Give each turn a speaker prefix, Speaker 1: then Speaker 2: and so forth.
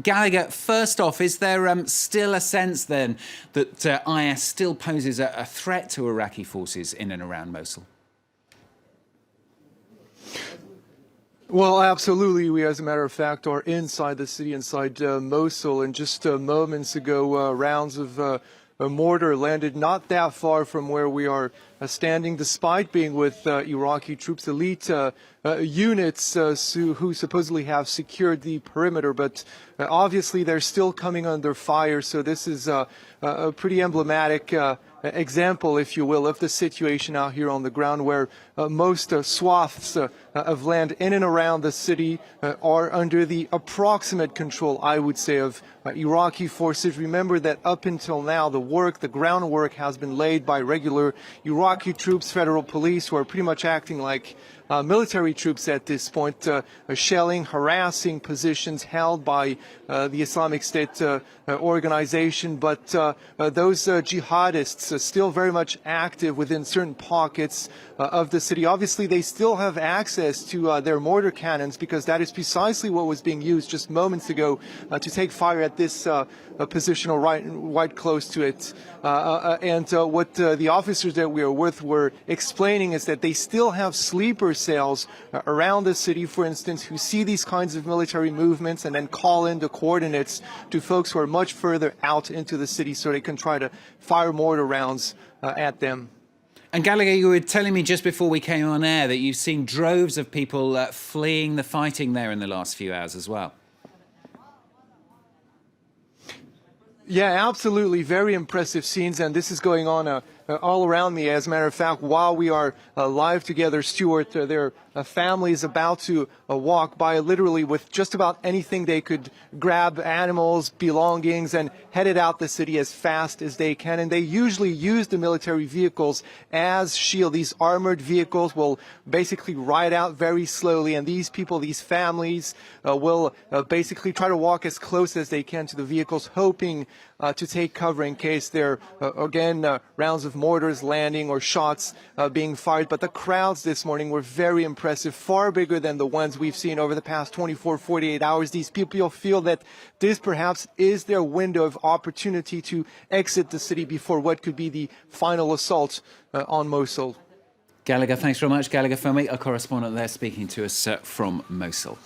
Speaker 1: Gallagher, first off, is there still a sense then that IS still poses a threat to Iraqi forces in and around Mosul?
Speaker 2: Well, absolutely. We, as a matter of fact, are inside the city, inside Mosul. And just moments ago, rounds of a mortar landed not that far from where we are standing, despite being with Iraqi troops, elite units who supposedly have secured the perimeter. But obviously, they're still coming under fire. So this is a pretty emblematic example, if you will, of the situation out here on the ground, where most swaths of land in and around the city are under the approximate control, I would say, of Iraqi forces. Remember that up until now, the groundwork has been laid by regular Iraqi troops, federal police, who are pretty much acting like military troops at this point, shelling, harassing positions held by the Islamic State organization. But those jihadists are still very much active within certain pockets of the city. Obviously, they still have access to their mortar cannons, because that is precisely what was being used just moments ago to take fire at this position right close to it. And what the officers that we are with were explaining is that they still have sleeper cells around the city, for instance, who see these kinds of military movements and then call in the coordinates to folks who are much further out into the city so they can try to fire mortar rounds at them.
Speaker 1: And Gallagher, you were telling me just before we came on air that you've seen droves of people fleeing the fighting there in the last few hours as well.
Speaker 2: Yeah, absolutely. Very impressive scenes. And this is going on all around me. As a matter of fact, while we are live together, Stuart, their family is about to walk by literally with just about anything they could grab, animals, belongings, and headed out the city as fast as they can. And they usually use the military vehicles as shield. These armored vehicles will basically ride out very slowly. And these people, these families, will basically try to walk as close as they can to the vehicles, hoping to take cover in case there are, again, rounds of mortars landing or shots being fired. But the crowds this morning were very impressive, far bigger than the ones we've seen over the past 24, 48 hours. These people feel that this perhaps is their window of opportunity to exit the city before what could be the final assault on Mosul.
Speaker 1: Gallagher, thanks very much. Gallagher Filmi, a correspondent there speaking to us from Mosul.